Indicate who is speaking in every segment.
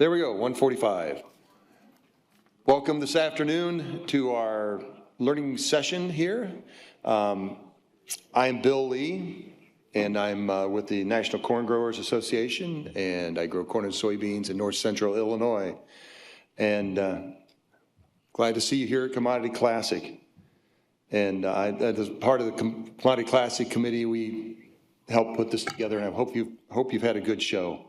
Speaker 1: There we go, 1:45. Welcome this afternoon to our learning session here. I'm Bill Lee, and I'm with the National Corn Growers Association, and I grow corn and soybeans in north central Illinois. And glad to see you here at Commodity Classic. And as part of the Commodity Classic Committee, we helped put this together, and I hope you've had a good show.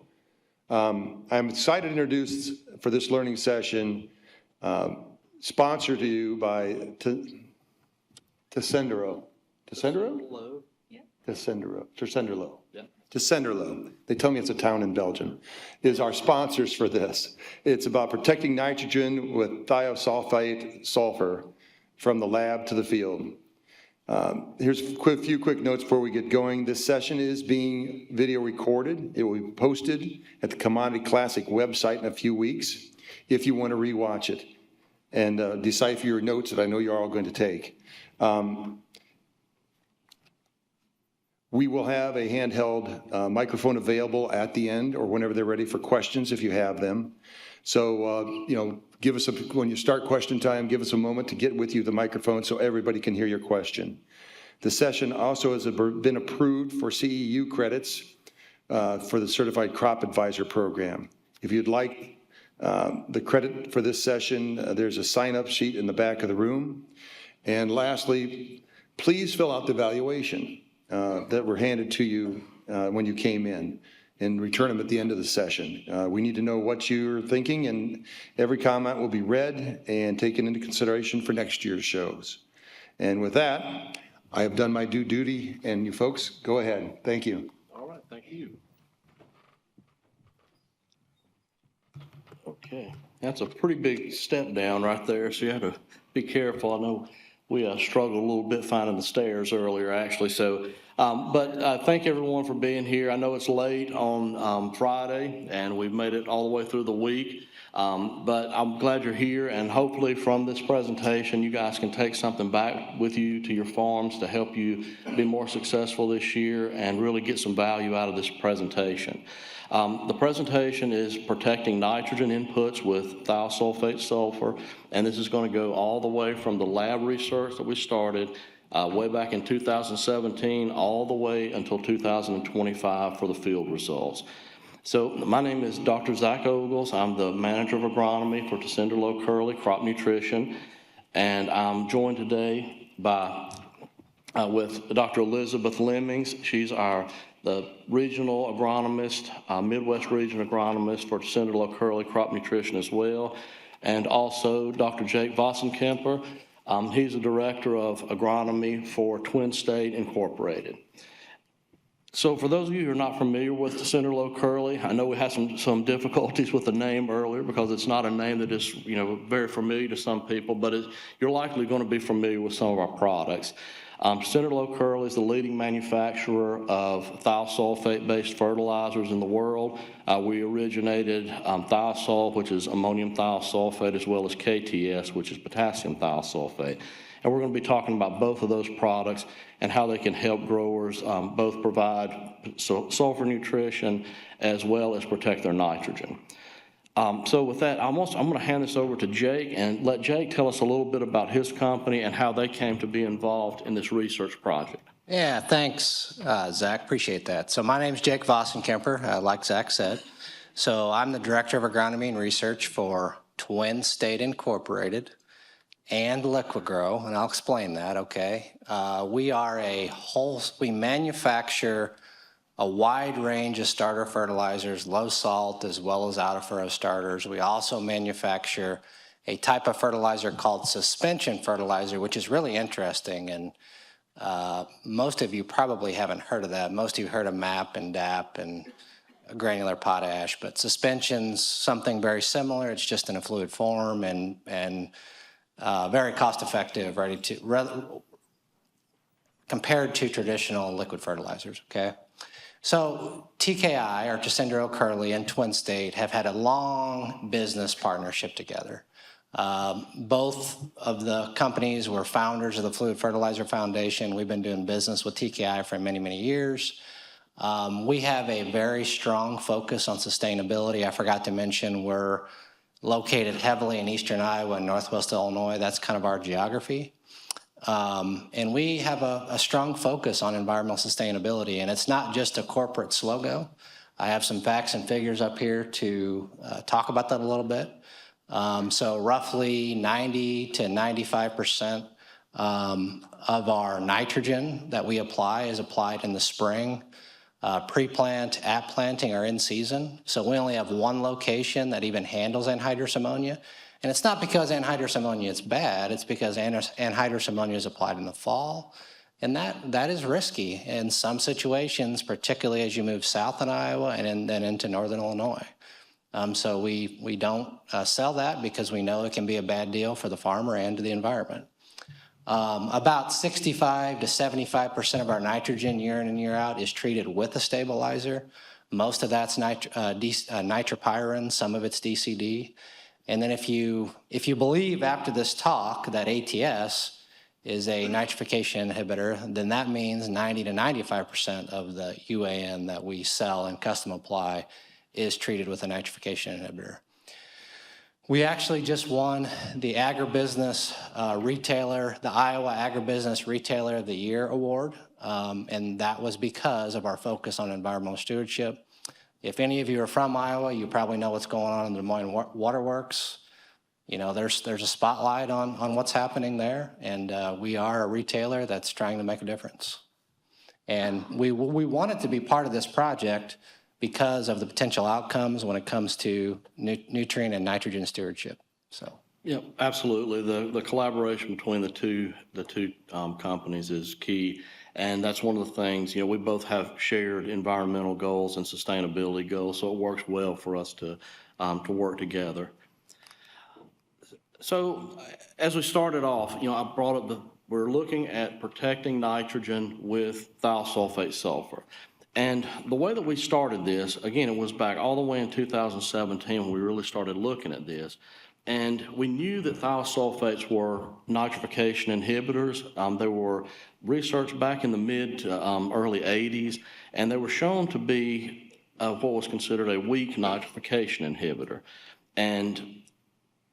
Speaker 1: I'm excited to introduce for this learning session, sponsored to you by Tessenderlo. Tessenderlo? Yeah. Tessenderlo. Yeah. Tessenderlo. They tell me it's a town in Belgium. Is our sponsors for this. It's about protecting nitrogen with Thiosulfate Sulfur from the lab to the field. Here's a few quick notes before we get going. This session is being video recorded. It will be posted at the Commodity Classic website in a few weeks if you want to rewatch it and decipher your notes that I know you're all going to take. We will have a handheld microphone available at the end or whenever they're ready for questions if you have them. So, give us when you start question time, give us a moment to get with you the microphone so everybody can hear your question. The session also has been approved for CEU credits for the Certified Crop Advisor Program. If you'd like the credit for this session, there's a sign-up sheet in the back of the room. And lastly, please fill out the evaluation that were handed to you when you came in, and return them at the end of the session. We need to know what you're thinking, and every comment will be read and taken into consideration for next year's shows. And with that, I have done my due duty, and you folks, go ahead. Thank you.
Speaker 2: All right, thank you. Okay, that's a pretty big step down right there, so you have to be careful. I know we struggled a little bit finding the stairs earlier, actually. So, but thank everyone for being here. I know it's late on Friday, and we've made it all the way through the week. But I'm glad you're here, and hopefully from this presentation, you guys can take something back with you to your farms to help you be more successful this year and really get some value out of this presentation. The presentation is protecting nitrogen inputs with thiosulfate sulfur, and this is going to go all the way from the lab research that we started way back in 2017 all the way until 2025 for the field results. So my name is Dr. Zack Ogles. I'm the manager of agronomy for Tessenderlo Kerley Crop Nutrition, and I'm joined today by with Dr. Elizabeth Lemings. She's the regional agronomist, Midwest region agronomist for Tessenderlo Kerley Crop Nutrition as well, and also Dr. Jake VossenKemper. He's the director of agronomy for Twin State Incorporated. So for those of you who are not familiar with Tessenderlo Kerley, I know we had some difficulties with the name earlier because it's not a name that is very familiar to some people, but you're likely going to be familiar with some of our products. Tessenderlo Kerley is the leading manufacturer of thiosulfate-based fertilizers in the world. We originated thiosol, which is ammonium thiosulfate, as well as KTS, which is potassium thiosulfate. And we're going to be talking about both of those products and how they can help growers both provide sulfur nutrition as well as protect their nitrogen. So with that, I'm going to hand this over to Jake and let Jake tell us a little bit about his company and how they came to be involved in this research project.
Speaker 3: Yeah, thanks, Zach. Appreciate that. So my name is Jake VossenKemper, like Zach said. So I'm the Director of Agronomy and Research for Twin State Incorporated and Liquid Grow, and I'll explain that, okay? We manufacture a wide range of starter fertilizers, low salt as well as out of furrow starters. We also manufacture a type of fertilizer called suspension fertilizer, which is really interesting, and most of you probably haven't heard of that. Most of you heard of MAP and DAP and granular potash, but suspension's something very similar. It's just in a fluid form and very cost effective, compared to traditional liquid fertilizers, okay? So TKI, or Tessenderlo Kerley, and Twin State have had a long business partnership together. Both of the companies were founders of the Fluid Fertilizer Foundation. We've been doing business with TKI for many, many years. We have a very strong focus on sustainability. I forgot to mention we're located heavily in eastern Iowa and northwest Illinois. That's kind of our geography. And we have a strong focus on environmental sustainability, and it's not just a corporate slogan. I have some facts and figures up here to talk about that a little bit. So roughly 90 to 95% of our nitrogen that we apply is applied in the spring. Pre-plant, at planting are in season. So we only have one location that even handles anhydrous ammonia. And it's not because anhydrous ammonia is bad, it's because anhydrous ammonia is applied in the fall. And that is risky in some situations, particularly as you move south in Iowa and then into northern Illinois. So we don't sell that because we know it can be a bad deal for the farmer and to the environment. About 65 to 75% of our nitrogen year in and year out is treated with a stabilizer. Most of that's nitropyrin, some of it's DCD. And then if you believe after this talk that ATS is a nitrification inhibitor, then that means 90 to 95% of the UAN that we sell and custom apply is treated with a nitrification inhibitor. We actually just won the Agribusiness Retailer, the Iowa Agribusiness Retailer of the Year award, and that was because of our focus on environmental stewardship. If any of you are from Iowa, you probably know what's going on in the Des Moines Waterworks. You know, there's a spotlight on what's happening there, and we are a retailer that's trying to make a difference. And we wanted to be part of this project because of the potential outcomes when it comes to nutrient and nitrogen stewardship. So.
Speaker 2: Yeah, absolutely. The collaboration between the two companies is key, and that's one of the things. You know, we both have shared environmental goals and sustainability goals, so it works well for us to work together. So, as we started off, you know, I brought up we're looking at protecting nitrogen with thiosulfate sulfur. And the way that we started this, again, it was back all the way in 2017 when we really started looking at this. And we knew that thiosulfates were nitrification inhibitors. They were researched back in the mid to early 80s, and they were shown to be what was considered a weak nitrification inhibitor. And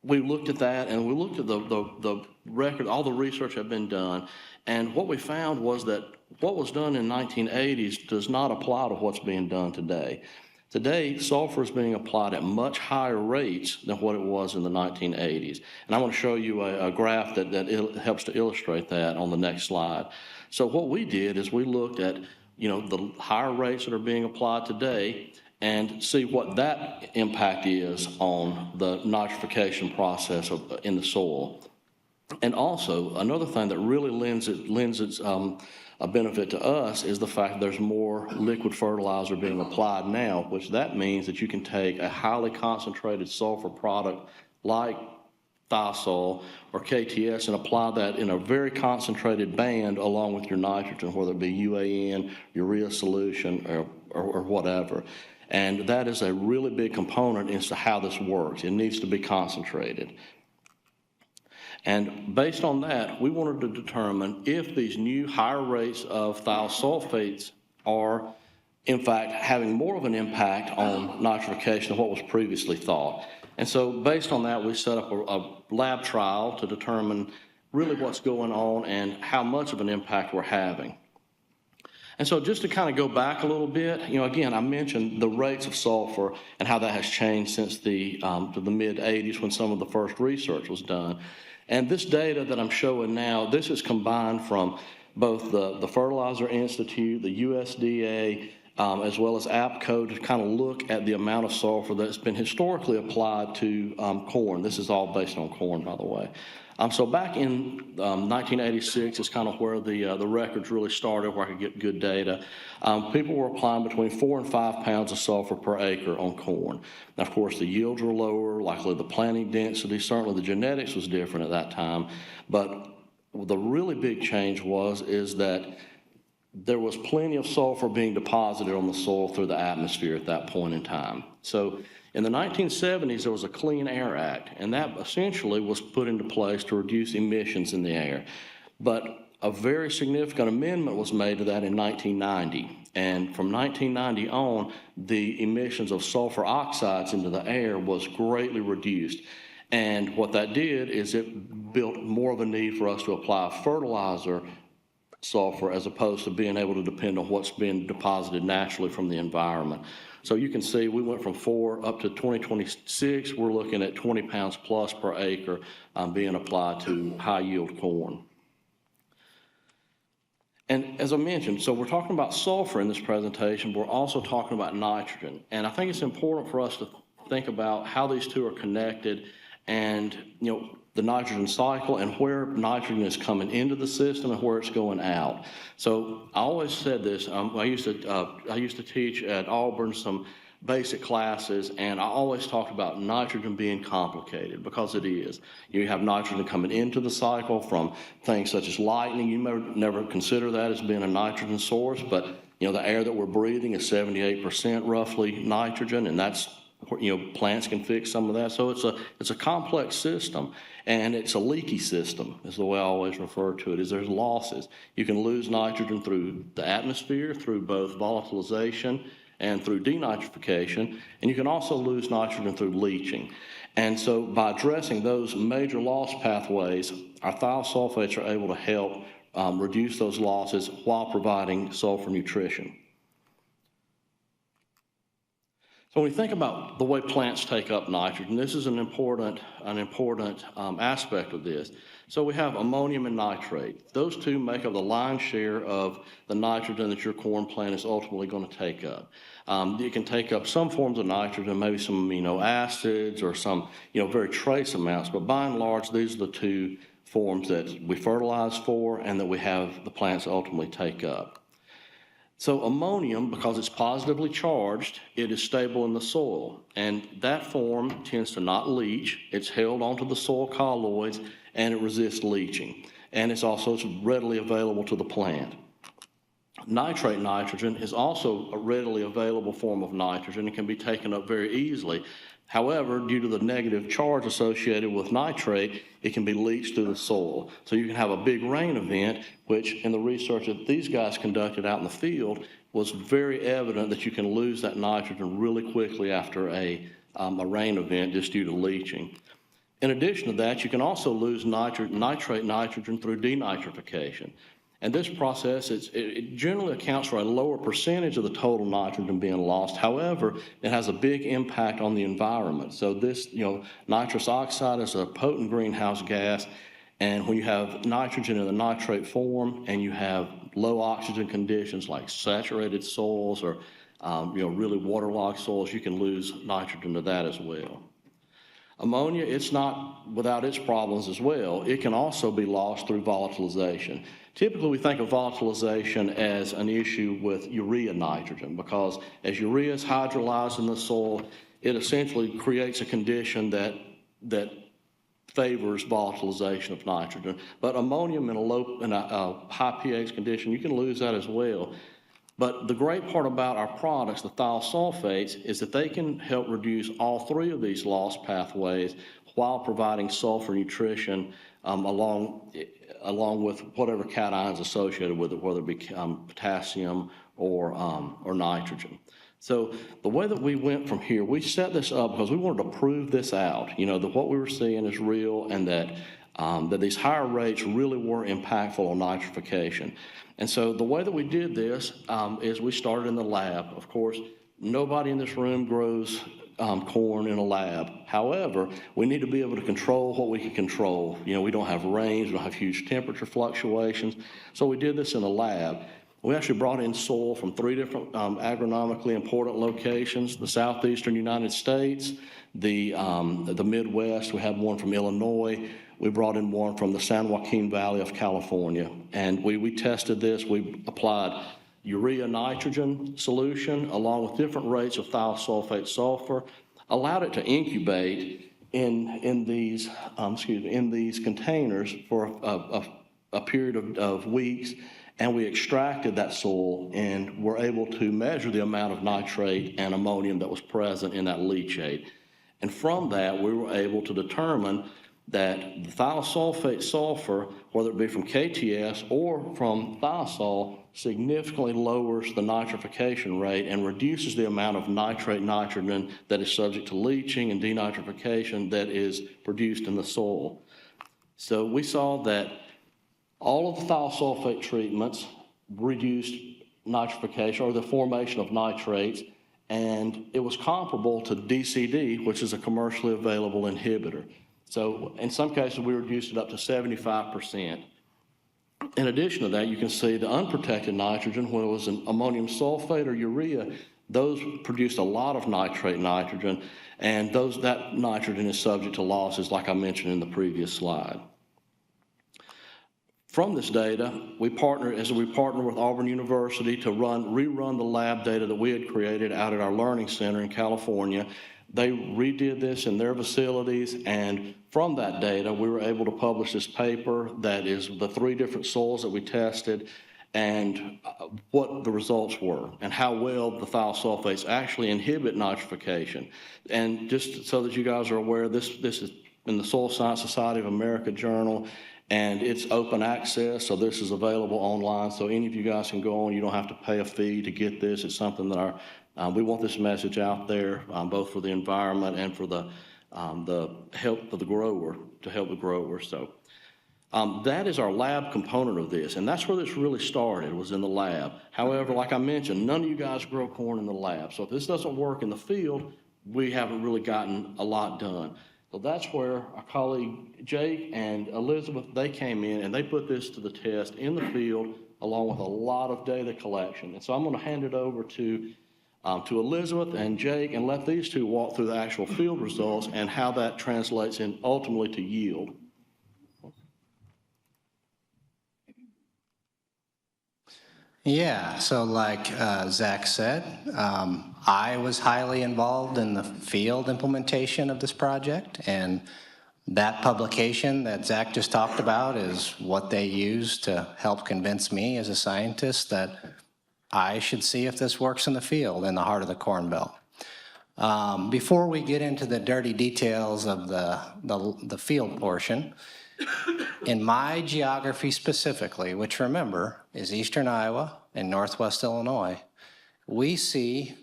Speaker 2: we looked at that, and we looked at the record, all the research had been done, and what we found was that what was done in 1980s does not apply to what's being done today. Today, sulfur is being applied at much higher rates than what it was in the 1980s. And I want to show you a graph that helps to illustrate that on the next slide. So what we did is we looked at, you know, the higher rates that are being applied today and see what that impact is on the nitrification process in the soil. And also, another thing that really lends its a benefit to us is the fact that there's more liquid fertilizer being applied now, which that means that you can take a highly concentrated sulfur product like Thiosol or KTS and apply that in a very concentrated band along with your nitrogen, whether it be UAN, urea solution, or whatever. And that is a really big component as to how this works. It needs to be concentrated. And based on that, we wanted to determine if these new higher rates of thiosulfates are, in fact, having more of an impact on nitrification than what was previously thought. And so based on that, we set up a lab trial to determine really what's going on and how much of an impact we're having. And so just to kind of go back a little bit, you know, again, I mentioned the rates of sulfur and how that has changed since the mid-'80s when some of the first research was done. And this data that I'm showing now, this is combined from both the Fertilizer Institute, the USDA, as well as APCO to kind of look at the amount of sulfur that's been historically applied to corn. This is all based on corn, by the way. So back in 1986 is kind of where the records really started, where I could get good data. People were applying between 4 and 5 pounds of sulfur per acre on corn. Now, of course, the yields were lower, likely the planting density, certainly the genetics was different at that time. But the really big change is that there was plenty of sulfur being deposited on the soil through the atmosphere at that point in time. So in the 1970s, there was a Clean Air Act, and that essentially was put into place to reduce emissions in the air. But a very significant amendment was made to that in 1990. And from 1990 on, the emissions of sulfur oxides into the air was greatly reduced. And what that did is it built more of a need for us to apply fertilizer sulfur as opposed to being able to depend on what's being deposited naturally from the environment. So you can see we went from 4 up to 2026, we're looking at 20 pounds plus per acre being applied to high yield corn. And as I mentioned, so we're talking about sulfur in this presentation, but we're also talking about nitrogen. And I think it's important for us to think about how these two are connected and, you know, the nitrogen cycle and where nitrogen is coming into the system and where it's going out. So I always said this, I used to teach at Auburn some basic classes, and I always talked about nitrogen being complicated, because it is. You have nitrogen coming into the cycle from things such as lightning. You may never consider that as being a nitrogen source, but you know, the air that we're breathing is 78% roughly nitrogen, and that's, you know, plants can fix some of that. So it's a complex system, and it's a leaky system is the way I always refer to it, is there's losses. You can lose nitrogen through the atmosphere, through both volatilization and through denitrification, and you can also lose nitrogen through leaching. And so by addressing those major loss pathways, our thiosulfates are able to help reduce those losses while providing sulfur nutrition. So when we think about the way plants take up nitrogen, this is an important aspect of this. So we have ammonium and nitrate. Those two make up the lion's share of the nitrogen that your corn plant is ultimately going to take up. You can take up some forms of nitrogen, maybe some amino acids or some, you know, very trace amounts, but by and large, these are the two forms that we fertilize for and that we have the plants ultimately take up. So ammonium, because it's positively charged, it is stable in the soil, and that form tends to not leach. It's held onto the soil colloids, and it resists leaching, and it's also readily available to the plant. Nitrate nitrogen is also a readily available form of nitrogen and can be taken up very easily. However, due to the negative charge associated with nitrate, it can be leached through the soil. So you can have a big rain event, which in the research that these guys conducted out in the field was very evident that you can lose that nitrogen really quickly after a rain event just due to leaching. In addition to that, you can also lose nitrate nitrogen through denitrification. And this process, it generally accounts for a lower percentage of the total nitrogen being lost. However, it has a big impact on the environment. So this, you know, nitrous oxide is a potent greenhouse gas. And when you have nitrogen in the nitrate form and you have low oxygen conditions like saturated soils or, you know, really waterlogged soils, you can lose nitrogen to that as well. Ammonia, it's not without its problems as well. It can also be lost through volatilization. Typically, we think of volatilization as an issue with urea nitrogen, because as urea is hydrolyzed in the soil, it essentially creates a condition that favors volatilization of nitrogen. But ammonium in a high pH condition, you can lose that as well. But the great part about our products, the thiosulfates, is that they can help reduce all three of these loss pathways while providing sulfur nutrition along with whatever cations associated with it, whether it be potassium or nitrogen. So the way that we went from here, we set this up because we wanted to prove this out, you know, that what we were seeing is real and that these higher rates really were impactful on nitrification. And so the way that we did this is we started in the lab. Of course, nobody in this room grows corn in a lab. However, we need to be able to control what we can control. You know, we don't have rains, we don't have huge temperature fluctuations. So we did this in a lab. We actually brought in soil from 3 different agronomically important locations: the southeastern United States, the Midwest. We had one from Illinois. We brought in one from the San Joaquin Valley of California. And we tested this. We applied urea nitrogen solution along with different rates of thiosulfate sulfur, allowed it to incubate in these containers for a period of weeks, and we extracted that soil and were able to measure the amount of nitrate and ammonium that was present in that leachate. And from that, we were able to determine that the thiosulfate sulfur, whether it be from KTS or from thiosol, significantly lowers the nitrification rate and reduces the amount of nitrate nitrogen that is subject to leaching and denitrification that is produced in the soil. So we saw that all of the thiosulfate treatments reduced nitrification or the formation of nitrates, and it was comparable to DCD, which is a commercially available inhibitor. So in some cases, we reduced it up to 75%. In addition to that, you can see the unprotected nitrogen, when it was an ammonium sulfate or urea, those produced a lot of nitrate nitrogen, and that nitrogen is subject to losses like I mentioned in the previous slide. From this data, we partnered with Auburn University to rerun the lab data that we had created out at our learning center in California. They redid this in their facilities, and from that data, we were able to publish this paper that is the 3 different soils that we tested and what the results were and how well the thiosulfates actually inhibit nitrification. And just so that you guys are aware, this is in the Soil Science Society of America Journal, and it's open access, so this is available online, so any of you guys can go on. You don't have to pay a fee to get this. It's something that we want this message out there, both for the environment and for the help of the grower, to help the grower. So that is our lab component of this, and that's where this really started, was in the lab. However, like I mentioned, none of you guys grow corn in the lab, so if this doesn't work in the field, we haven't really gotten a lot done. So that's where our colleague Jake and Elizabeth, they came in and they put this to the test in the field along with a lot of data collection. And so I'm going to hand it over to Elizabeth and Jake and let these two walk through the actual field results and how that translates in ultimately to yield.
Speaker 3: Yeah, so like Zach said, I was highly involved in the field implementation of this project, and that publication that Zach just talked about is what they used to help convince me as a scientist that I should see if this works in the field in the heart of the Corn Belt. Before we get into the dirty details of the field portion, in my geography specifically, which remember is eastern Iowa and northwest Illinois, we see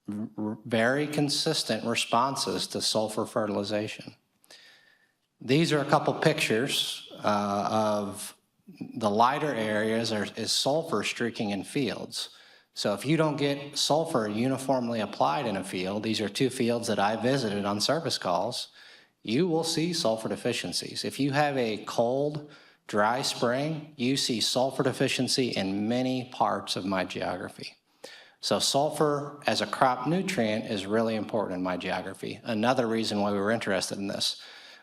Speaker 3: very consistent responses to sulfur fertilization. These are a couple pictures of the lighter areas is sulfur streaking in fields. So if you don't get sulfur uniformly applied in a field, these are 2 fields that I visited on service calls, you will see sulfur deficiencies. If you have a cold, dry spring, you see sulfur deficiency in many parts of my geography. So sulfur as a crop nutrient is really important in my geography. Another reason why we were interested in this.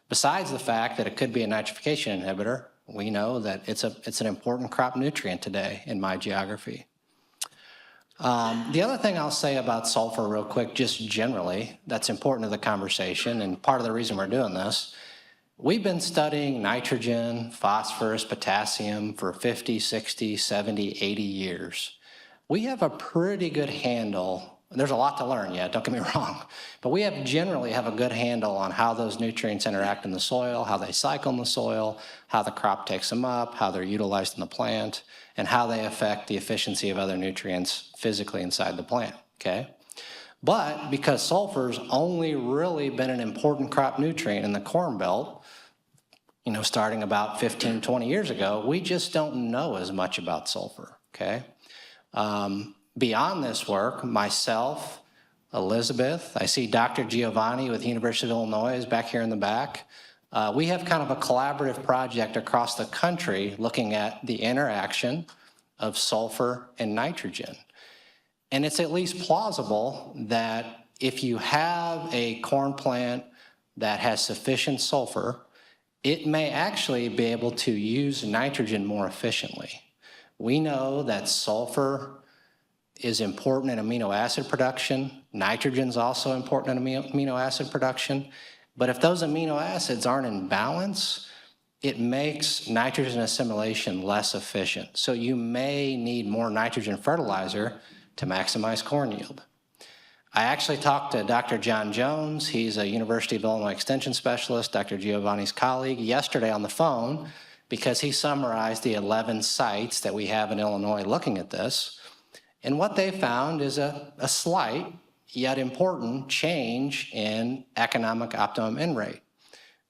Speaker 3: Besides the fact that it could be a nitrification inhibitor, we know that it's an important crop nutrient today in my geography. The other thing I'll say about sulfur real quick, just generally, that's important to the conversation, and part of the reason we're doing this, we've been studying nitrogen, phosphorus, potassium for 50, 60, 70, 80 years. We have a pretty good handle. There's a lot to learn yet, don't get me wrong, but we generally have a good handle on how those nutrients interact in the soil, how they cycle in the soil, how the crop takes them up, how they're utilized in the plant, and how they affect the efficiency of other nutrients physically inside the plant, okay? But because sulfur's only really been an important crop nutrient in the Corn Belt, you know, starting about 15, 20 years ago, we just don't know as much about sulfur, okay? Beyond this work, myself, Elizabeth, I see Dr. Giovanni with the University of Illinois is back here in the back. We have kind of a collaborative project across the country looking at the interaction of sulfur and nitrogen. And it's at least plausible that if you have a corn plant that has sufficient sulfur, it may actually be able to use nitrogen more efficiently. We know that sulfur is important in amino acid production. Nitrogen is also important in amino acid production. But if those amino acids aren't in balance, it makes nitrogen assimilation less efficient. So you may need more nitrogen fertilizer to maximize corn yield. I actually talked to Dr. John Jones. He's a University of Illinois Extension specialist, Dr. Giovanni's colleague, yesterday on the phone because he summarized the 11 sites that we have in Illinois looking at this. And what they found is a slight yet important change in economic optimum N rate.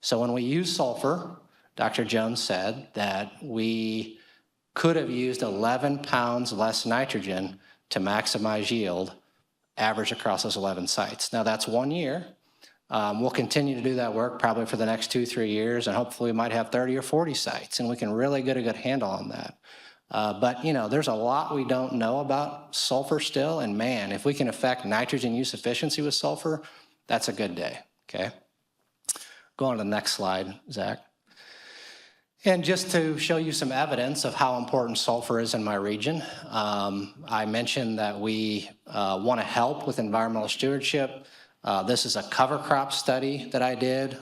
Speaker 3: So when we use sulfur, Dr. Jones said that we could have used 11 pounds less nitrogen to maximize yield, average across those 11 sites. Now that's 1 year. We'll continue to do that work probably for the next 2-3 years, and hopefully we might have 30 or 40 sites, and we can really get a good handle on that. But you know, there's a lot we don't know about sulfur still, and man, if we can affect nitrogen use efficiency with sulfur, that's a good day, okay? Go on to the next slide, Zach. And just to show you some evidence of how important sulfur is in my region, I mentioned that we want to help with environmental stewardship. This is a cover crop study that I did,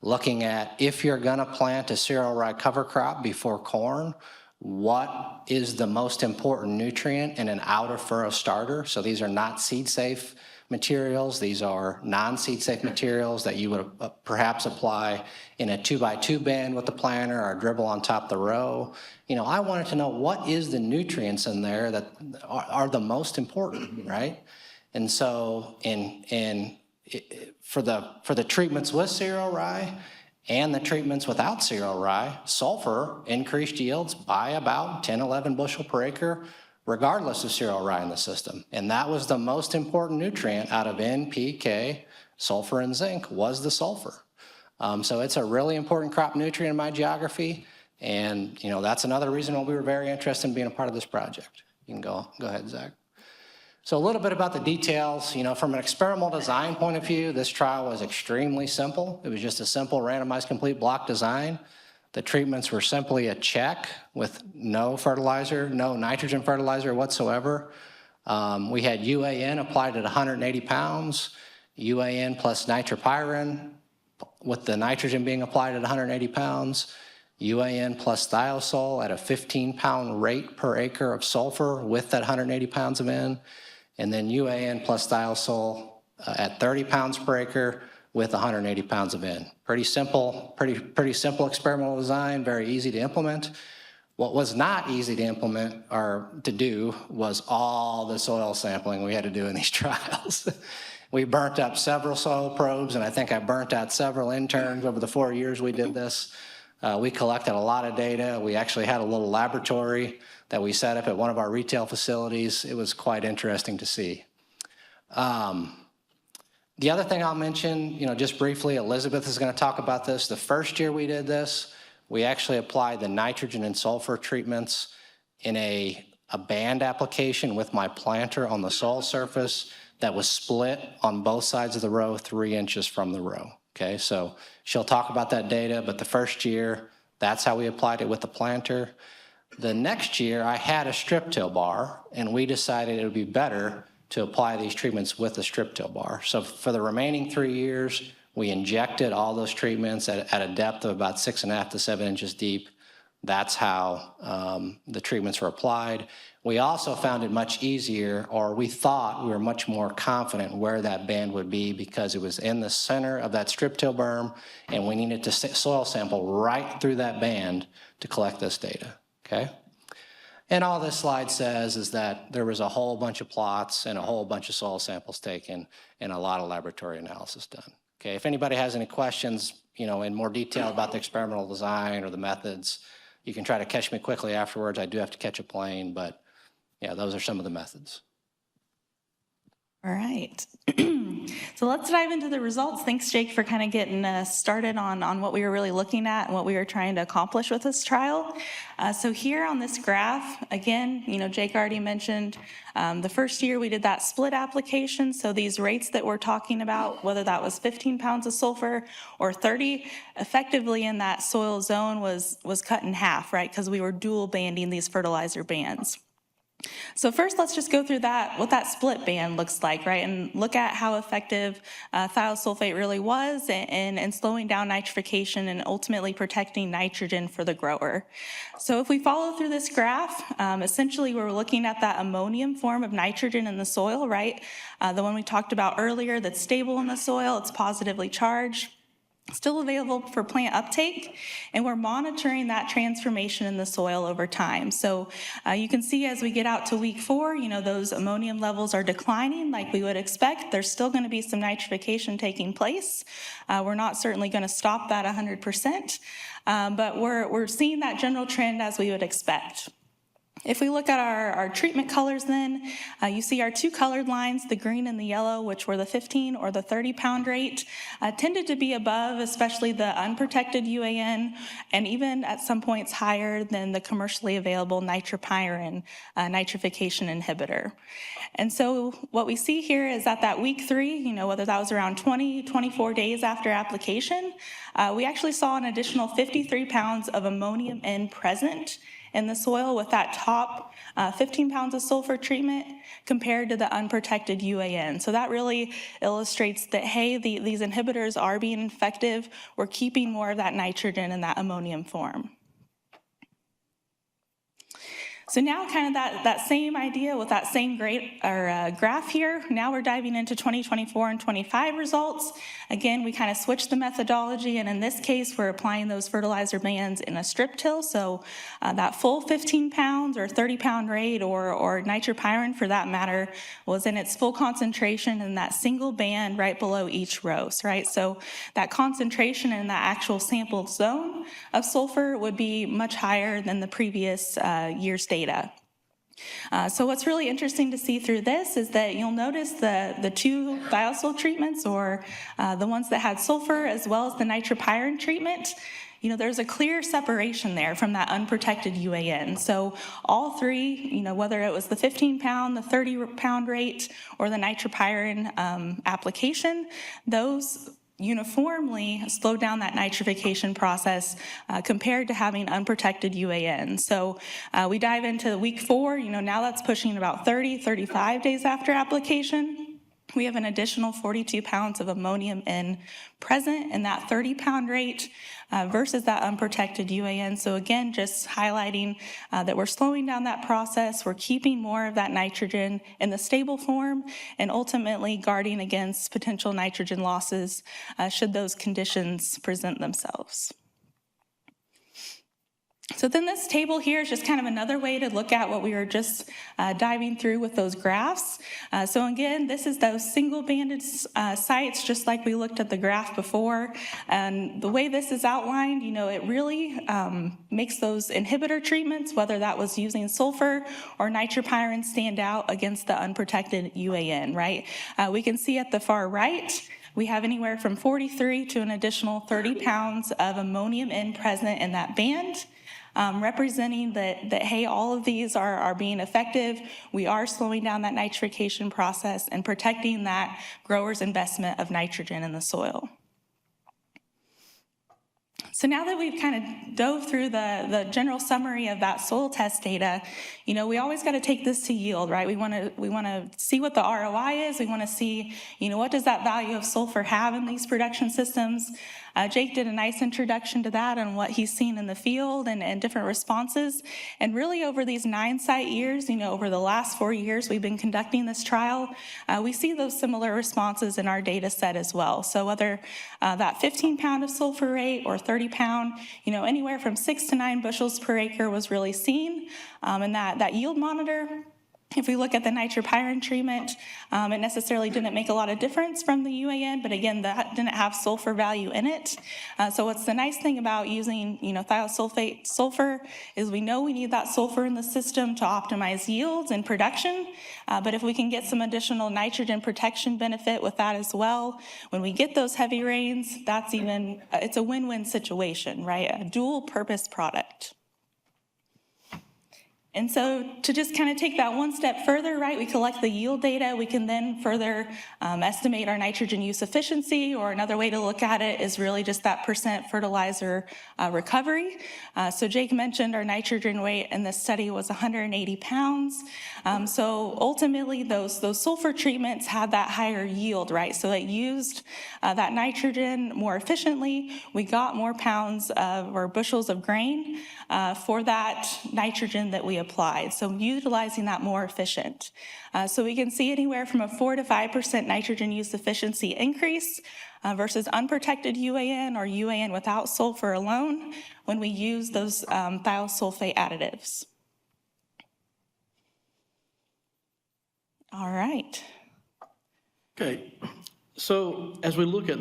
Speaker 3: looking at if you're going to plant a cereal rye cover crop before corn, what is the most important nutrient in an outer furrow starter? So these are not seed-safe materials. These are non-seed safe materials that you would perhaps apply in a 2x2 band with the planter or dribble on top of the row. You know, I wanted to know what is the nutrients in there that are the most important, right? And so for the treatments with cereal rye and the treatments without cereal rye, sulfur increased yields by about 10, 11 bushel per acre, regardless of cereal rye in the system. And that was the most important nutrient out of N, P, K, sulfur, and zinc was the sulfur. So it's a really important crop nutrient in my geography. And you know, that's another reason why we were very interested in being a part of this project. You can go ahead, Zach. So a little bit about the details. You know, from an experimental design point of view, this trial was extremely simple. It was just a simple randomized complete block design. The treatments were simply a check with no fertilizer, no nitrogen fertilizer whatsoever. We had UAN applied at 180 pounds, UAN plus nitropyrin, with the nitrogen being applied at 180 pounds, UAN plus thiosol at a 15-pound rate per acre of sulfur with that 180 pounds of N, and then UAN plus thiosol at 30 pounds per acre with 180 pounds of N. Pretty simple experimental design, very easy to implement. What was not easy to implement or to do was all the soil sampling we had to do in these trials. We burnt up several soil probes, and I think I burnt out several interns over the 4 years we did this. We collected a lot of data. We actually had a little laboratory that we set up at one of our retail facilities. It was quite interesting to see. The other thing I'll mention, you know, just briefly, Elizabeth is going to talk about this. The first year we did this, we actually applied the nitrogen and sulfur treatments in a band application with my planter on the soil surface that was split on both sides of the row 3 inches from the row. Okay, so she'll talk about that data, but the first year, that's how we applied it with the planter. The next year, I had a strip till bar, and we decided it would be better to apply these treatments with a strip till bar. So for the remaining 3 years, we injected all those treatments at a depth of about 6.5 to 7 inches deep. That's how the treatments were applied. We also found it much easier, or we thought we were much more confident where that band would be because it was in the center of that strip till berm, and we needed to soil sample right through that band to collect this data, okay? And all this slide says is that there was a whole bunch of plots and a whole bunch of soil samples taken and a lot of laboratory analysis done. Okay, if anybody has any questions, you know, in more detail about the experimental design or the methods, you can try to catch me quickly afterwards. I do have to catch a plane, but yeah, those are some of the methods.
Speaker 4: All right. So let's dive into the results. Thanks, Jake, for kind of getting us started on what we were really looking at and what we were trying to accomplish with this trial. So here on this graph, again, you know, Jake already mentioned the first year we did that split application. So these rates that we're talking about, whether that was 15 pounds of sulfur or 30, effectively in that soil zone was cut in half, right? Because we were dual banding these fertilizer bands. So first, let's just go through what that split band looks like, right? And look at how effective thiosulfate really was in slowing down nitrification and ultimately protecting nitrogen for the grower. So if we follow through this graph, essentially we're looking at that ammonium form of nitrogen in the soil, right? The one we talked about earlier that's stable in the soil, it's positively charged. Still available for plant uptake, and we're monitoring that transformation in the soil over time. So you can see as we get out to week 4, those ammonium levels are declining like we would expect. There's still going to be some nitrification taking place. We're not certainly going to stop that 100%, but we're seeing that general trend as we would expect. If we look at our treatment colors then, you see our 2 colored lines, the green and the yellow, which were the 15 or the 30 pound rate, tended to be above, especially the unprotected UAN, and even at some points higher than the commercially available nitropyrin nitrification inhibitor. And so what we see here is that week 3, whether that was around 24 days after application, we actually saw an additional 53 pounds of ammonium N present in the soil with that top 15 pounds of sulfur treatment compared to the unprotected UAN. So that really illustrates that, hey, these inhibitors are being effective. We're keeping more of that nitrogen in that ammonium form. So now kind of that same idea with that same graph here, now we're diving into 2024 and 25 results. Again, we kind of switched the methodology, and in this case, we're applying those fertilizer bands in a strip till. So that full 15 pounds or 30 pound rate or nitropyrin for that matter was in its full concentration in that single band right below each row, right? So that concentration in that actual sample zone of sulfur would be much higher than the previous year's data. So what's really interesting to see through this is that you'll notice the 2 thiosul treatments, or the ones that had sulfur as well as the nitropyrin treatment, there's a clear separation there from that unprotected UAN. So all 3, whether it was the 15 pound, the 30 pound rate, or the nitropyrin application, those uniformly slow down that nitrification process compared to having unprotected UAN. So we dive into week 4, now that's pushing about 35 days after application. We have an additional 42 pounds of ammonium N present in that 30 pound rate versus that unprotected UAN. So again, just highlighting that we're slowing down that process, we're keeping more of that nitrogen in the stable form, and ultimately guarding against potential nitrogen losses should those conditions present themselves. So then this table here is just kind of another way to look at what we were just diving through with those graphs. So again, this is those single banded sites, just like we looked at the graph before. And the way this is outlined, it really makes those inhibitor treatments, whether that was using sulfur or nitropyrin, stand out against the unprotected UAN, right? We can see at the far right, we have anywhere from 43 to an additional 30 pounds of ammonium N present in that band. Representing that, hey, all of these are being effective. We are slowing down that nitrification process and protecting that grower's investment of nitrogen in the soil. So now that we've kind of dove through the general summary of that soil test data, we always got to take this to yield, right? We want to see what the ROI is. We want to see, what does that value of sulfur have in these production systems? Jake did a nice introduction to that and what he's seen in the field and different responses. And really over these 9 site years, over the last 4 years we've been conducting this trial, we see those similar responses in our data set as well. So whether that 15 pound of sulfur rate or 30 pound, anywhere from 6 to 9 bushels per acre was really seen. And that yield monitor, if we look at the nitropyrin treatment, it necessarily didn't make a lot of difference from the UAN, but again, that didn't have sulfur value in it. So what's the nice thing about using, thiosulfate sulfur is we know we need that sulfur in the system to optimize yields and production, but if we can get some additional nitrogen protection benefit with that as well, when we get those heavy rains, it's a win-win situation, right? A dual purpose product. And so to just kind of take that one step further, right, we collect the yield data. We can then further estimate our nitrogen use efficiency, or another way to look at it is really just that percent fertilizer recovery. So Jake mentioned our nitrogen weight in this study was 180 pounds. So ultimately those sulfur treatments had that higher yield, right? So it used that nitrogen more efficiently. We got more pounds or bushels of grain for that nitrogen that we applied, so utilizing that more efficient. So we can see anywhere from a 4 to 5% nitrogen use efficiency increase versus unprotected UAN or UAN without sulfur alone when we use those thiosulfate additives. All right.
Speaker 2: Okay, so as we look at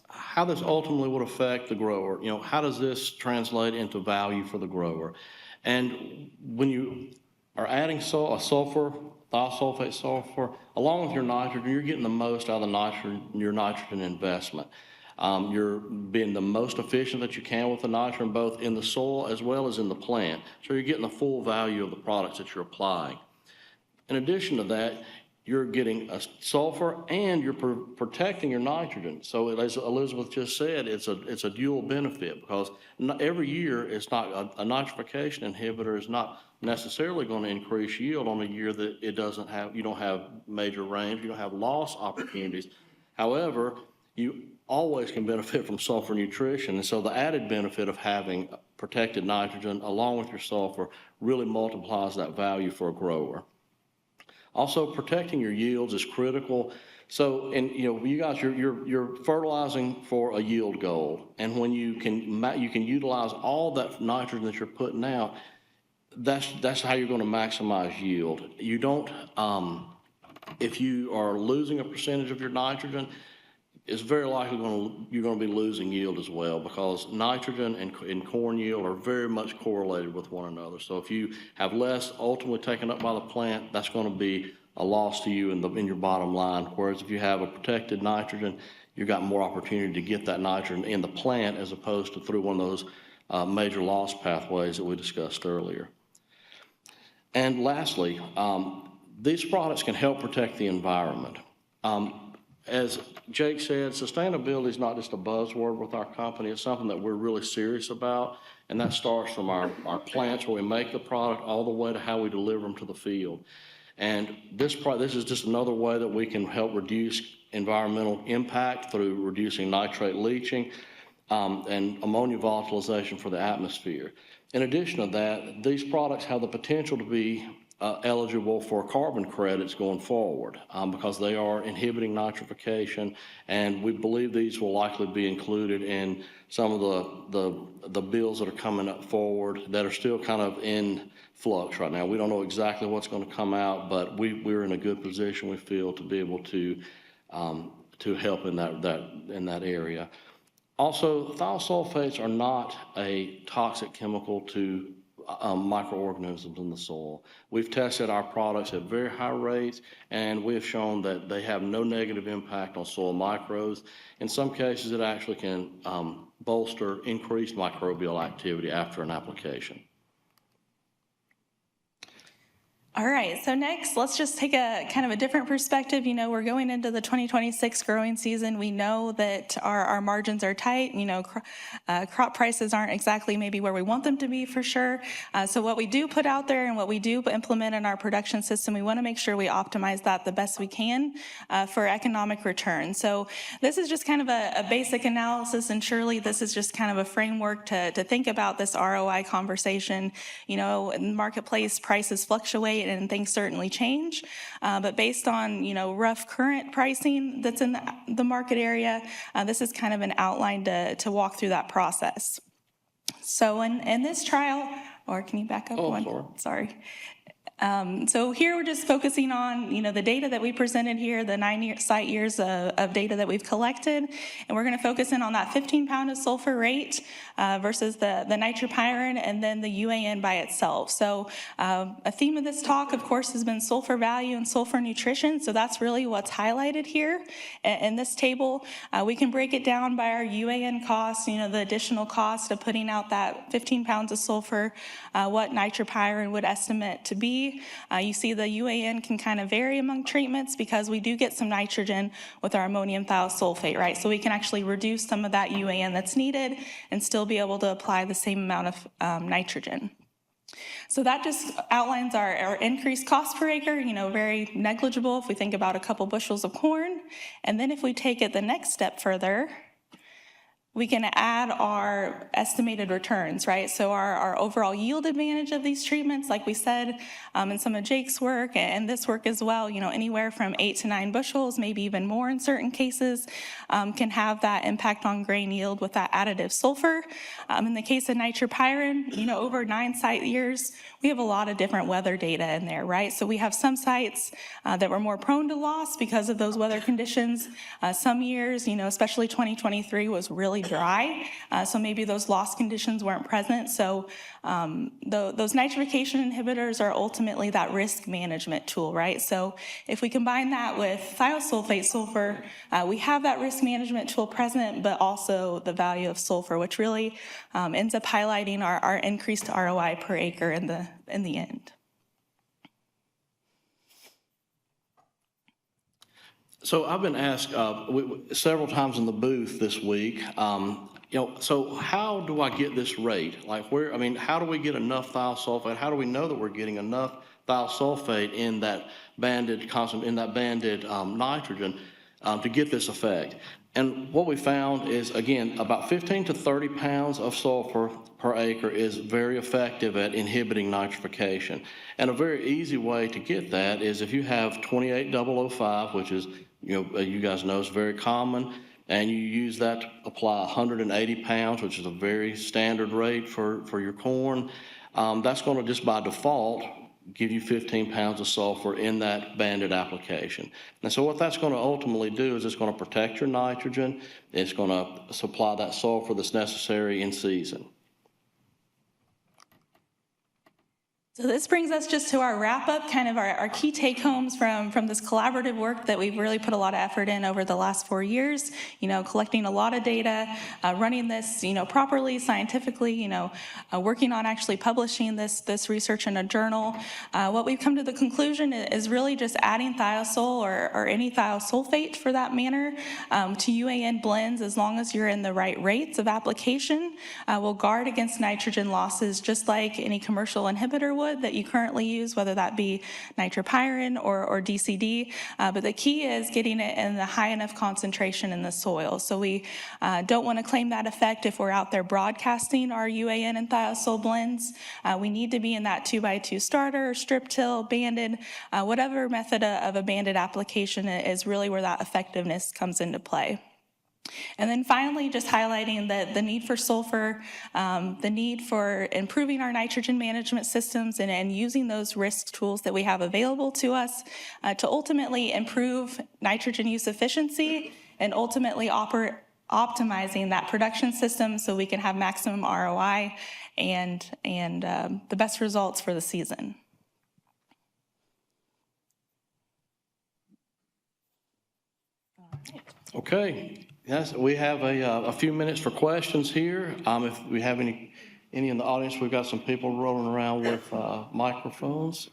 Speaker 2: how this ultimately would affect the grower, how does this translate into value for the grower? And when you are adding thiosulfate sulfur, along with your nitrogen, you're getting the most out of your nitrogen investment. You're being the most efficient that you can with the nitrogen, both in the soil as well as in the plant. So you're getting the full value of the products that you're applying. In addition to that, you're getting a sulfur and you're protecting your nitrogen. So as Elizabeth just said, it's a dual benefit, because every year it's not a nitrification inhibitor is not necessarily going to increase yield on a year that you don't have major rains, you don't have loss opportunities. However, you always can benefit from sulfur nutrition. And so the added benefit of having protected nitrogen along with your sulfur really multiplies that value for a grower. Also, protecting your yields is critical. So, and you guys, you're fertilizing for a yield goal, and when you can utilize all that nitrogen that you're putting out, that's how you're going to maximize yield. You don't, if you are losing a percentage of your nitrogen, it's very likely you're going to be losing yield as well, because nitrogen and corn yield are very much correlated with one another. So if you have less ultimately taken up by the plant, that's going to be a loss to you in your bottom line. Whereas if you have a protected nitrogen, you've got more opportunity to get that nitrogen in the plant as opposed to through one of those major loss pathways that we discussed earlier. And lastly, these products can help protect the environment. As Jake said, sustainability is not just a buzzword with our company. It's something that we're really serious about, and that starts from our plants where we make the product all the way to how we deliver them to the field. And this is just another way that we can help reduce environmental impact through reducing nitrate leaching and ammonia volatilization for the atmosphere. In addition to that, these products have the potential to be eligible for carbon credits going forward because they are inhibiting nitrification, and we believe these will likely be included in some of the bills that are coming up forward that are still kind of in flux right now. We don't know exactly what's going to come out, but we're in a good position, we feel, to be able to help in that area. Also, thiosulfates are not a toxic chemical to microorganisms in the soil. We've tested our products at very high rates, and we have shown that they have no negative impact on soil microbes. In some cases, it actually can bolster increased microbial activity after an application.
Speaker 4: All right, so next, let's just take a kind of a different perspective. We're going into the 2026 growing season. We know that our margins are tight. Crop prices aren't exactly maybe where we want them to be for sure. So what we do put out there and what we do implement in our production system, we want to make sure we optimize that the best we can for economic return. So this is just kind of a basic analysis, and surely this is just kind of a framework to think about this ROI conversation. In the marketplace, prices fluctuate and things certainly change. But based on, rough current pricing that's in the market area, this is kind of an outline to walk through that process. So in this trial, or can you back up one?
Speaker 2: Sorry.
Speaker 4: So here we're just focusing on, the data that we presented here, the 9 site years of data that we've collected, and we're going to focus in on that 15 pound of sulfur rate versus the nitropyrin and then the UAN by itself. So a theme of this talk, of course, has been sulfur value and sulfur nutrition. So that's really what's highlighted here in this table. We can break it down by our UAN cost, the additional cost of putting out that 15 pounds of sulfur, what nitropyrin would estimate to be. You see the UAN can kind of vary among treatments because we do get some nitrogen with our ammonium thiosulfate, right? So we can actually reduce some of that UAN that's needed and still be able to apply the same amount of nitrogen. So that just outlines our increased cost per acre, very negligible if we think about a couple bushels of corn. And then if we take it the next step further, we can add our estimated returns, right? So our overall yield advantage of these treatments, like we said in some of Jake's work and this work as well, anywhere from 8 to 9 bushels, maybe even more in certain cases, can have that impact on grain yield with that additive sulfur. In the case of nitropyrin, over 9 site years, we have a lot of different weather data in there, right? So we have some sites that were more prone to loss because of those weather conditions. Some years, especially 2023 was really dry, so maybe those loss conditions weren't present. So those nitrification inhibitors are ultimately that risk management tool, right? So if we combine that with thiosulfate sulfur, we have that risk management tool present, but also the value of sulfur, which really ends up highlighting our increased ROI per acre in the end.
Speaker 2: So I've been asked several times in the booth this week, so how do I get this rate? Like how do we get enough thiosulfate? How do we know that we're getting enough thiosulfate in that banded nitrogen to get this effect? And what we found is, again, about 15 to 30 pounds of sulfur per acre is very effective at inhibiting nitrification. And a very easy way to get that is if you have 28005, which is, you guys know is very common, and you use that to apply 180 pounds, which is a very standard rate for your corn, that's going to just by default give you 15 pounds of sulfur in that banded application. And so what that's going to ultimately do is it's going to protect your nitrogen. It's going to supply that sulfur that's necessary in season.
Speaker 4: So this brings us just to our wrap up, kind of our key take homes from this collaborative work that we've really put a lot of effort in over the last 4 years, collecting a lot of data, running this, properly, scientifically, working on actually publishing this research in a journal. What we've come to the conclusion is really just adding thiosol or any thiosulfate for that matter to UAN blends, as long as you're in the right rates of application, will guard against nitrogen losses just like any commercial inhibitor would that you currently use, whether that be nitropyrin or DCD. But the key is getting it in the high enough concentration in the soil. So we don't want to claim that effect if we're out there broadcasting our UAN and thiosol blends. We need to be in that 2x2 starter, strip till, banded, whatever method of a banded application is really where that effectiveness comes into play. And then finally, just highlighting the need for sulfur, the need for improving our nitrogen management systems and using those risk tools that we have available to us to ultimately improve nitrogen use efficiency and ultimately optimizing that production system so we can have maximum ROI and the best results for the season.
Speaker 2: Okay. Yes, we have a few minutes for questions here. If we have any in the audience, we've got some people rolling around with microphones.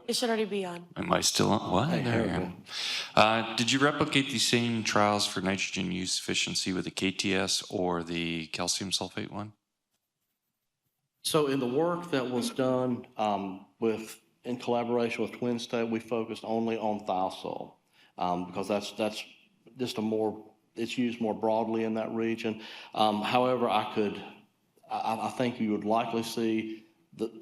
Speaker 5: It should already be on.
Speaker 6: Am I still on? What? There we go. Did you replicate the same trials for nitrogen use efficiency with the KTS or the calcium sulfate one?
Speaker 2: So in the work that was done in collaboration with Twin State, we focused only on thiosol because that's just it's used more broadly in that region. However, I think you would likely see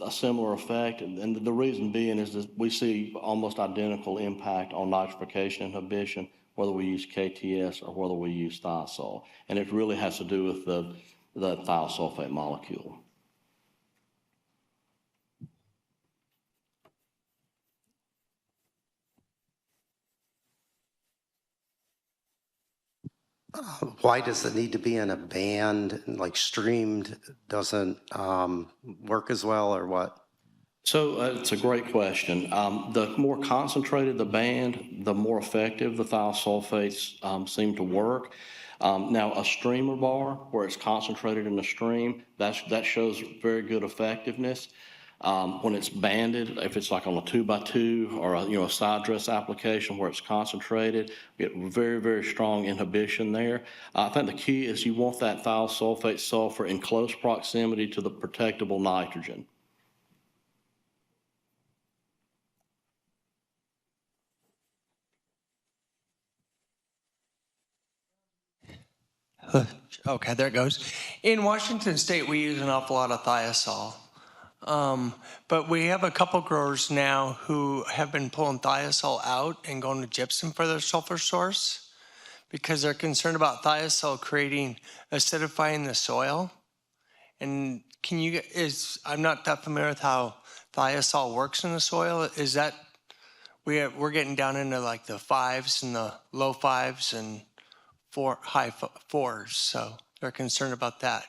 Speaker 2: a similar effect, and the reason being is that we see almost identical impact on nitrification inhibition, whether we use KTS or whether we use thiosol. And it really has to do with the thiosulfate molecule.
Speaker 7: Why does it need to be in a band, like streamed doesn't work as well, or what?
Speaker 2: So it's a great question. The more concentrated the band, the more effective the thiosulfates seem to work. Now, a streamer bar where it's concentrated in the stream, that shows very good effectiveness. When it's banded, if it's like on a 2x2 or a side dress application where it's concentrated, you get very, very strong inhibition there. I think the key is you want that thiosulfate sulfur in close proximity to the protectable nitrogen.
Speaker 8: Okay, there it goes. In Washington State, we use an awful lot of thiosol. But we have a couple growers now who have been pulling thiosol out and going to gypsum for their sulfur source because they're concerned about thiosol creating acidifying the soil. And I'm not that familiar with how thiosol works in the soil. Is that, we're getting down into like the 5s and the low 5s and high 4s, so they're concerned about that.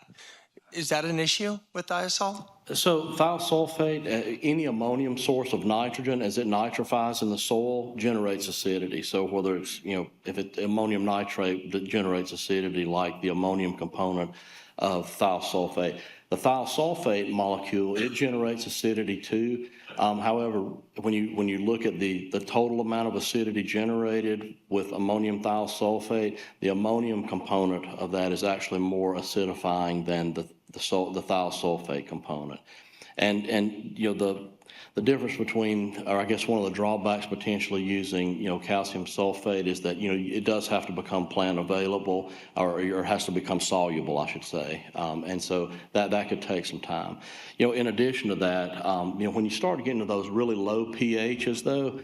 Speaker 8: Is that an issue with thiosol?
Speaker 2: So thiosulfate, any ammonium source of nitrogen, as it nitrifies in the soil, generates acidity. So whether it's, if it's ammonium nitrate that generates acidity like the ammonium component of thiosulfate. The thiosulfate molecule, it generates acidity too. However, when you look at the total amount of acidity generated with ammonium thiosulfate, the ammonium component of that is actually more acidifying than the thiosulfate component. And the difference between, or I guess one of the drawbacks potentially using, calcium sulfate is that, it does have to become plant available or has to become soluble, I should say. And so that could take some time. In addition to that, when you start getting to those really low pHs though,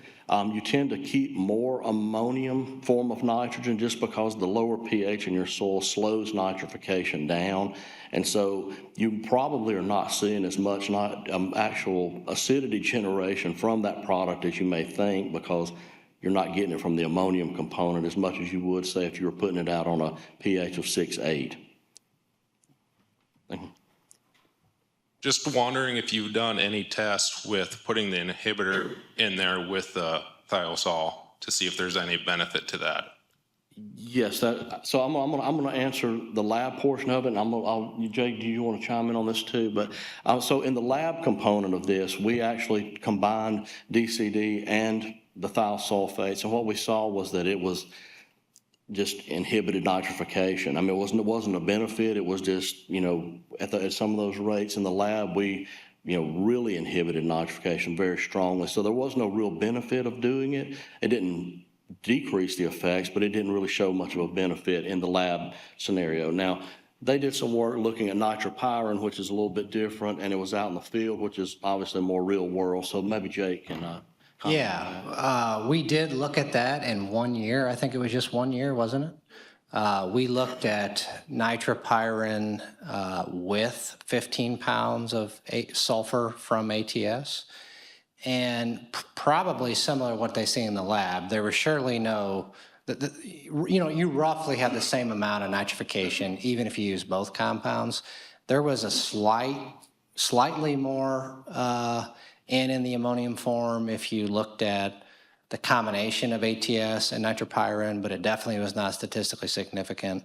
Speaker 2: you tend to keep more ammonium form of nitrogen just because the lower pH in your soil slows nitrification down. And so you probably are not seeing as much actual acidity generation from that product as you may think because you're not getting it from the ammonium component as much as you would say if you were putting it out on a pH of 6-8. Thank you.
Speaker 9: Just wondering if you've done any tests with putting the inhibitor in there with the thiosol to see if there's any benefit to that.
Speaker 2: Yes, so I'm gonna answer the lab portion of it, and Jake, do you want to chime in on this too? But so in the lab component of this, we actually combined DCD and the thiosulfates, and what we saw was that it was just inhibited nitrification. I mean, it wasn't a benefit. It was just, at some of those rates in the lab, we, really inhibited nitrification very strongly. So there was no real benefit of doing it. It didn't decrease the effects, but it didn't really show much of a benefit in the lab scenario. Now, they did some work looking at nitropyrin, which is a little bit different, and it was out in the field, which is obviously more real world. So maybe Jake can comment.
Speaker 3: Yeah, we did look at that in 1 year. I think it was just 1 year, wasn't it? We looked at nitropyrin with 15 pounds of sulfur from ATS, and probably similar to what they see in the lab. There was surely no, you roughly have the same amount of nitrification, even if you use both compounds. There was a slightly more in the ammonium form if you looked at the combination of ATS and nitropyrin, but it definitely was not statistically significant.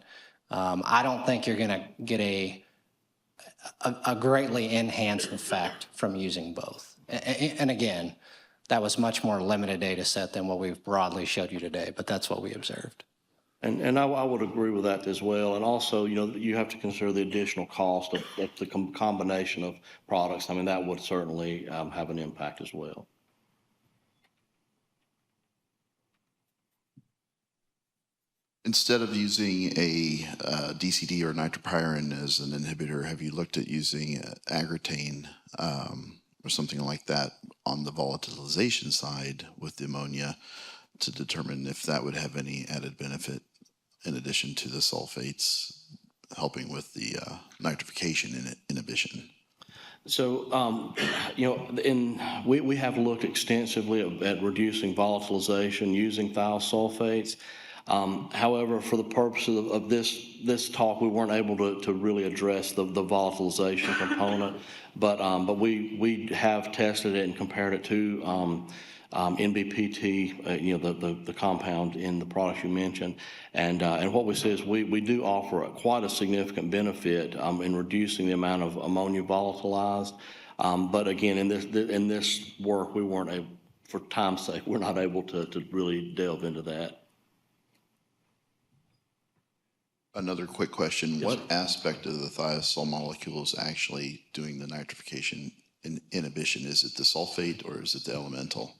Speaker 3: I don't think you're going to get a greatly enhanced effect from using both. And again, that was much more limited data set than what we've broadly showed you today, but that's what we observed.
Speaker 2: And I would agree with that as well. And also, you have to consider the additional cost of the combination of products. I mean, that would certainly have an impact as well.
Speaker 10: Instead of using a DCD or nitropyrin as an inhibitor, have you looked at using agrotane or something like that on the volatilization side with the ammonia to determine if that would have any added benefit in addition to the sulfates helping with the nitrification inhibition?
Speaker 2: So, we have looked extensively at reducing volatilization using thiosulfates. However, for the purposes of this talk, we weren't able to really address the volatilization component. But we have tested it and compared it to NBPT, the compound in the products you mentioned. And what we say is we do offer quite a significant benefit in reducing the amount of ammonia volatilized. But again, in this work, we weren't able, for time's sake, we're not able to really delve into that.
Speaker 10: Another quick question. What aspect of the thiosol molecule is actually doing the nitrification inhibition? Is it the sulfate or is it the elemental?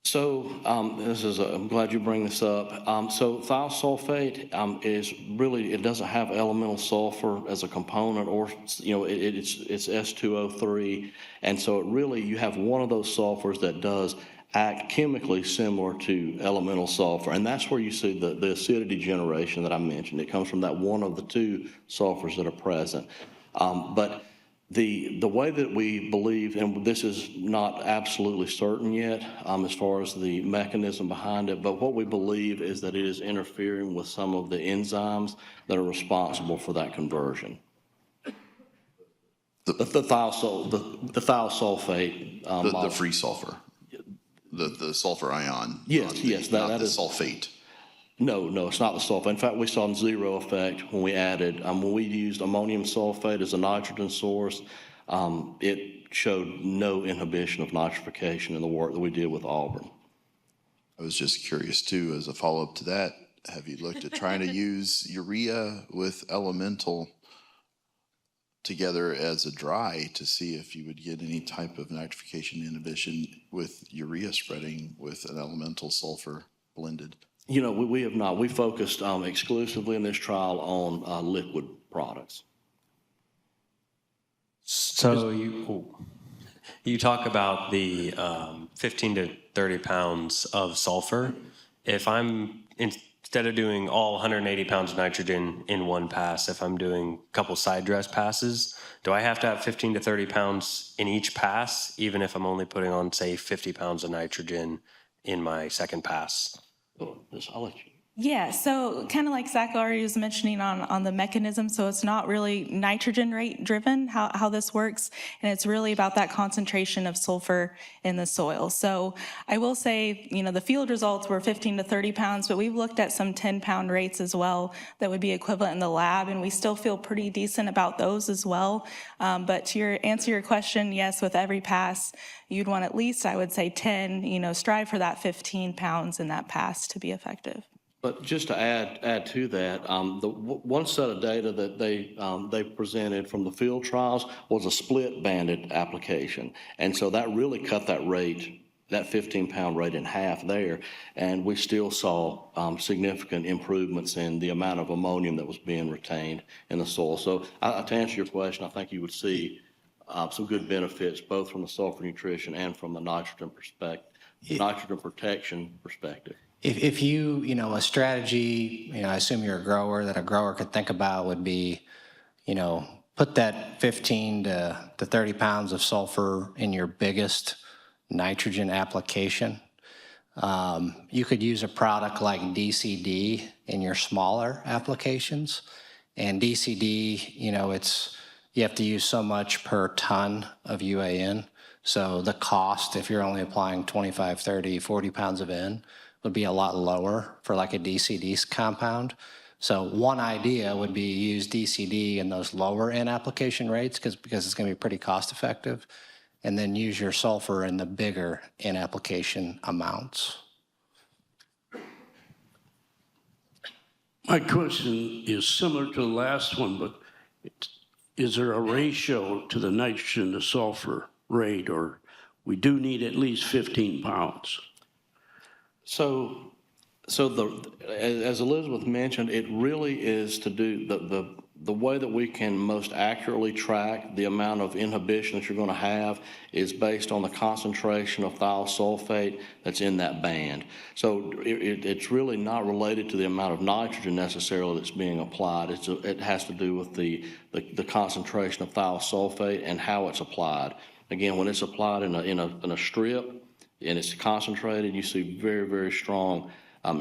Speaker 2: So I'm glad you bring this up. So thiosulfate is really, it doesn't have elemental sulfur as a component, or, it's S2O3. And so it really, you have one of those sulfurs that does act chemically similar to elemental sulfur. And that's where you see the acidity generation that I mentioned. It comes from that one of the two sulfurs that are present. But the way that we believe, and this is not absolutely certain yet as far as the mechanism behind it, but what we believe is that it is interfering with some of the enzymes that are responsible for that conversion. The thiosulfate.
Speaker 10: The free sulfur. The sulfur ion.
Speaker 2: Yes,
Speaker 10: not
Speaker 2: that
Speaker 10: the
Speaker 2: is
Speaker 10: sulfate.
Speaker 2: No, it's not the sulfate. In fact, we saw zero effect when we added, when we used ammonium sulfate as a nitrogen source, it showed no inhibition of nitrification in the work that we did with Auburn.
Speaker 10: I was just curious too, as a follow-up to that, have you looked at trying to use urea with elemental together as a dry to see if you would get any type of nitrification inhibition with urea spreading with an elemental sulfur blended?
Speaker 2: We have not. We focused exclusively in this trial on liquid products.
Speaker 11: So you talk about the 15 to 30 pounds of sulfur. If instead of doing all 180 pounds of nitrogen in one pass, if I'm doing a couple side dress passes, do I have to have 15 to 30 pounds in each pass, even if I'm only putting on, say, 50 pounds of nitrogen in my second pass?
Speaker 2: I'll let you.
Speaker 4: Yeah, so kind of like Zack already was mentioning on the mechanism, so it's not really nitrogen rate driven, how this works, and it's really about that concentration of sulfur in the soil. So I will say, the field results were 15 to 30 pounds, but we've looked at some 10-pound rates as well that would be equivalent in the lab, and we still feel pretty decent about those as well. But to answer your question, yes, with every pass, you'd want at least, I would say, 10, strive for that 15 pounds in that pass to be effective.
Speaker 2: But just to add to that, the one set of data that they presented from the field trials was a split banded application. And so that really cut that rate, that 15-pound rate, in half there. And we still saw significant improvements in the amount of ammonium that was being retained in the soil. So to answer your question, I think you would see some good benefits both from the sulfur nutrition and from the nitrogen nitrogen protection perspective.
Speaker 3: If you, a strategy, I assume you're a grower, that a grower could think about would be, put that 15 to 30 pounds of sulfur in your biggest nitrogen application. You could use a product like DCD in your smaller applications. And DCD, you have to use so much per ton of UAN. So the cost, if you're only applying 25, 30, 40 pounds of N, would be a lot lower for like a DCD compound. So one idea would be use DCD in those lower N application rates because it's going to be pretty cost effective, and then use your sulfur in the bigger N application amounts.
Speaker 12: My question is similar to the last one, but is there a ratio to the nitrogen to sulfur rate, or we do need at least 15 pounds? So as Elizabeth mentioned, it really is to do
Speaker 2: the way that we can most accurately track the amount of inhibition that you're going to have is based on the concentration of thiosulfate that's in that band. So it's really not related to the amount of nitrogen necessarily that's being applied. It has to do with the concentration of thiosulfate and how it's applied. Again, when it's applied in a strip and it's concentrated, you see very, very strong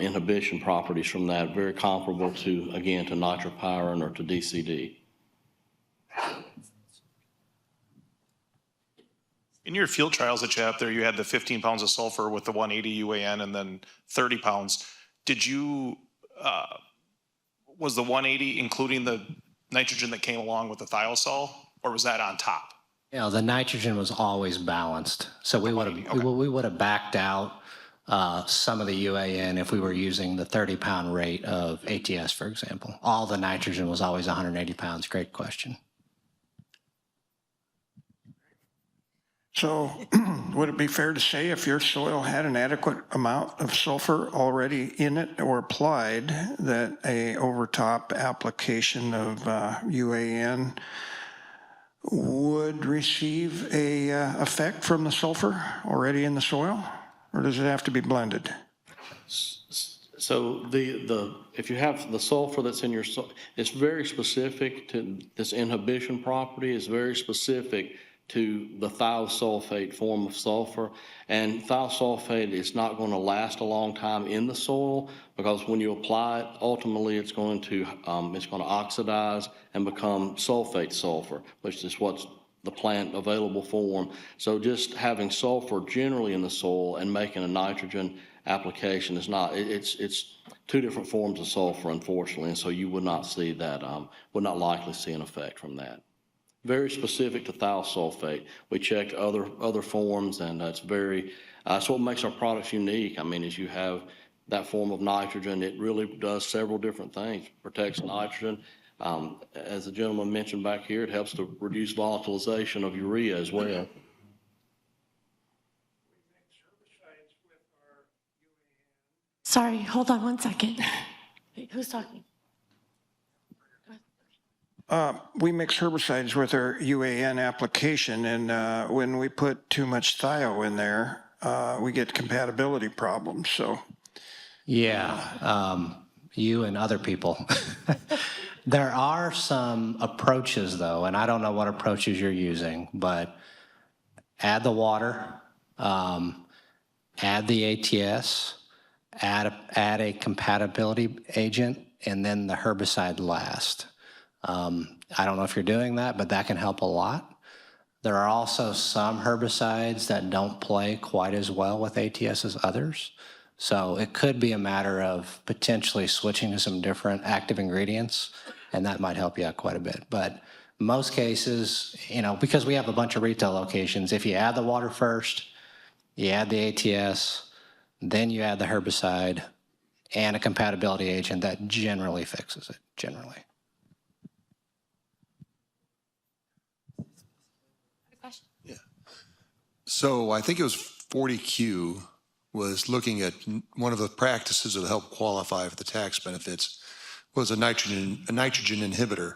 Speaker 2: inhibition properties from that, very comparable to, again, to nitropyrin or to DCD.
Speaker 13: In your field trials that you have there, you had the 15 pounds of sulfur with the 180 UAN and then 30 pounds. Did you, was the 180 including the nitrogen that came along with the thiosol, or was that on top?
Speaker 3: You know, the nitrogen was always balanced. So we would have backed out some of the UAN if we were using the 30-pound rate of ATS, for example. All the nitrogen was always 180 pounds. Great question.
Speaker 14: So would it be fair to say if your soil had an adequate amount of sulfur already in it or applied, that a overtop application of UAN would receive a effect from the sulfur already in the soil? Or does it have to be blended?
Speaker 2: So if you have the sulfur that's in your soil, it's very specific to this inhibition property is very specific to the thiosulfate form of sulfur. And thiosulfate is not going to last a long time in the soil because when you apply it, ultimately it's going to oxidize and become sulfate sulfur, which is what's the plant available form. So just having sulfur generally in the soil and making a nitrogen application is not, it's two different forms of sulfur, unfortunately, and so you would not see that, would not likely see an effect from that. Very specific to thiosulfate. We checked other forms, and that's what makes our products unique. I mean, is you have that form of nitrogen, it really does several different things. Protects nitrogen. As the gentleman mentioned back here, it helps to reduce volatilization of urea as well.
Speaker 5: Sorry, hold on one second. Wait, who's talking?
Speaker 14: We mix herbicides with our UAN application, and when we put too much thio in there, we get compatibility problems, so.
Speaker 3: Yeah, you and other people. There are some approaches, though, and I don't know what approaches you're using, but add the water, add the ATS, add a compatibility agent, and then the herbicide last. I don't know if you're doing that, but that can help a lot. There are also some herbicides that don't play quite as well with ATS as others. So it could be a matter of potentially switching to some different active ingredients, and that might help you out quite a bit. But most cases, you know, because we have a bunch of retail locations, if you add the water first, you add the ATS, then you add the herbicide and a compatibility agent, that generally fixes it, generally.
Speaker 1: So I think it was 40Q was looking at one of the practices that help qualify for the tax benefits was a nitrogen inhibitor.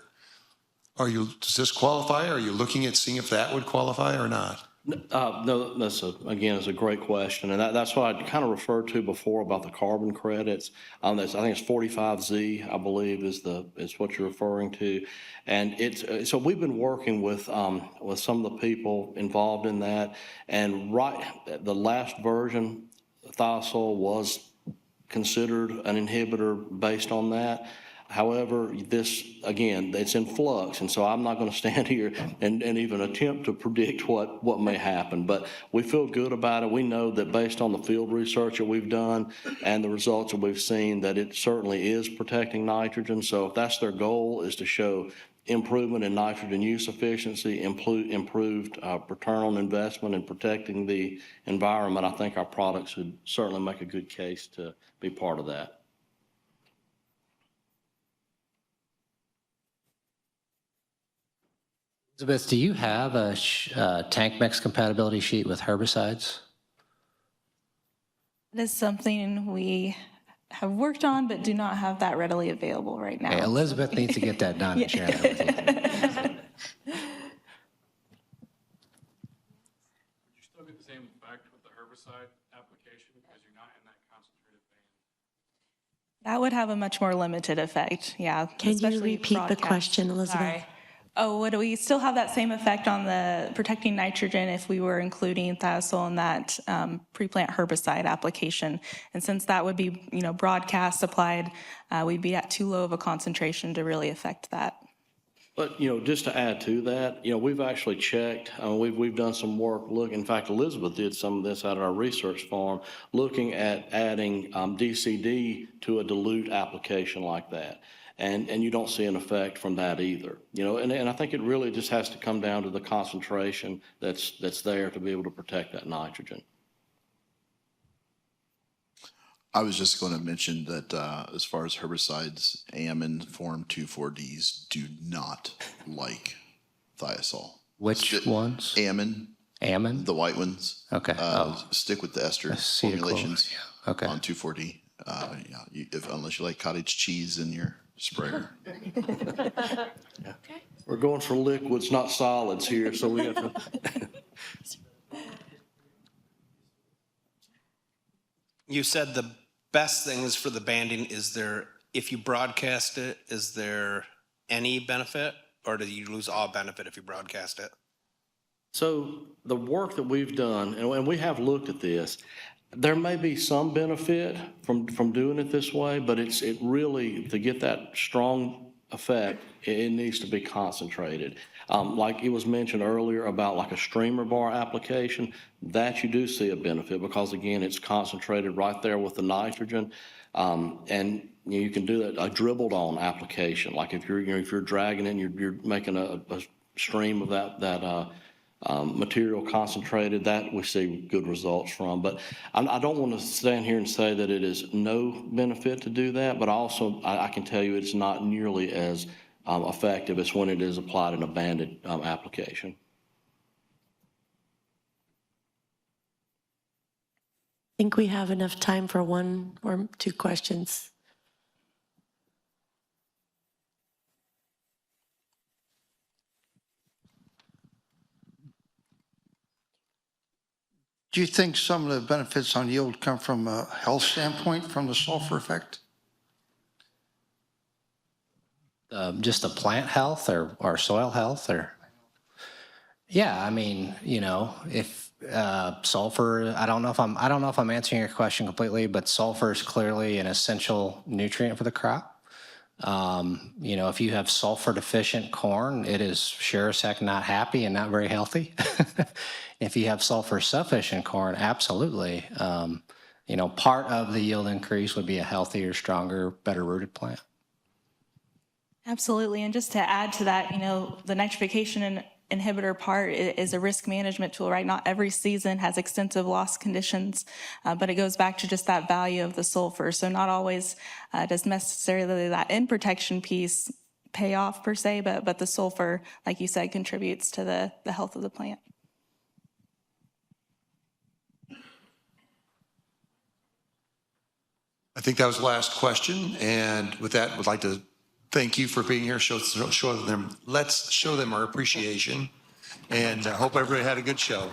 Speaker 1: Does this qualify? Are you looking at seeing if that would qualify or not?
Speaker 2: No, that's a great question, and that's what I kind of referred to before about the carbon credits. I think it's 45Z, I believe, is what you're referring to, and so we've been working with some of the people involved in that, and the last version, thiosol was considered an inhibitor based on that. However, this, again, it's in flux, and so I'm not going to stand here and even attempt to predict what may happen. But we feel good about it. We know that based on the field research that we've done and the results that we've seen, that it certainly is protecting nitrogen. So if that's their goal, is to show improvement in nitrogen use efficiency, improved return on investment in protecting the environment, I think our products would certainly make a good case to be part of that.
Speaker 3: Elizabeth, do you have a tank mix compatibility sheet with herbicides?
Speaker 4: It is something we have worked on, but do not have that readily available right now.
Speaker 3: Okay, Elizabeth needs to get that done and share that with you.
Speaker 15: Would you still get the same effect with the herbicide application because you're not in that concentrated band?
Speaker 4: That would have a much more limited effect, yeah.
Speaker 5: Can you
Speaker 4: especially
Speaker 5: repeat the
Speaker 4: broadcast.
Speaker 5: question, Elizabeth?
Speaker 4: Sorry. Oh, would we still have that same effect on the protecting nitrogen if we were including thiosol in that pre-plant herbicide application? And since that would be, broadcast applied, we'd be at too low of a concentration to really affect that.
Speaker 2: But, just to add to that, we've actually checked, we've done some work, in fact, Elizabeth did some of this out at our research farm, looking at adding DCD to a dilute application like that. And you don't see an effect from that either. And I think it really just has to come down to the concentration that's there to be able to protect that nitrogen.
Speaker 10: I was just going to mention that as far as herbicides, Ammon Form 2,4-Ds do not like thiosol.
Speaker 3: Which ones?
Speaker 10: Ammon.
Speaker 3: Ammon?
Speaker 10: The white ones.
Speaker 3: Okay.
Speaker 10: Stick with the ester
Speaker 3: Acetylchloride,
Speaker 10: formulations
Speaker 3: Okay.
Speaker 10: on 2,4-D. Unless you like cottage cheese in your sprayer.
Speaker 2: We're going for liquids, not solids here, so we have to.
Speaker 16: You said the best things for the banding, if you broadcast it, is there any benefit, or do you lose all benefit if you broadcast it?
Speaker 2: So the work that we've done, and we have looked at this, there may be some benefit from doing it this way, but it really, to get that strong effect, it needs to be concentrated. Like it was mentioned earlier about like a streamer bar application, that you do see a benefit because again, it's concentrated right there with the nitrogen. And you can do that, a dribbled on application. Like if you're dragging it and you're making a stream of that material concentrated, that we see good results from. But I don't want to stand here and say that it is no benefit to do that, but also I can tell you it's not nearly as effective as when it is applied in a banded application.
Speaker 5: I think we have enough time for one or two questions.
Speaker 14: Do you think some of the benefits on yield come from a health standpoint from the sulfur effect?
Speaker 3: Just the plant health or soil health or? Yeah, I mean, if sulfur, I don't know if I'm answering your question completely, but sulfur is clearly an essential nutrient for the crop. If you have sulfur deficient corn, it is sure as heck not happy and not very healthy. If you have sulfur sufficient corn, absolutely. Part of the yield increase would be a healthier, stronger, better rooted plant.
Speaker 4: Absolutely, and just to add to that, the nitrification inhibitor part is a risk management tool, right? Not every season has extensive loss conditions, but it goes back to just that value of the sulfur. So not always does necessarily that end protection piece pay off per se, but the sulfur, like you said, contributes to the health of the plant.
Speaker 1: I think that was the last question. And with that, we'd like to thank you for being here. Let's show them our appreciation. And I hope everybody had a good show.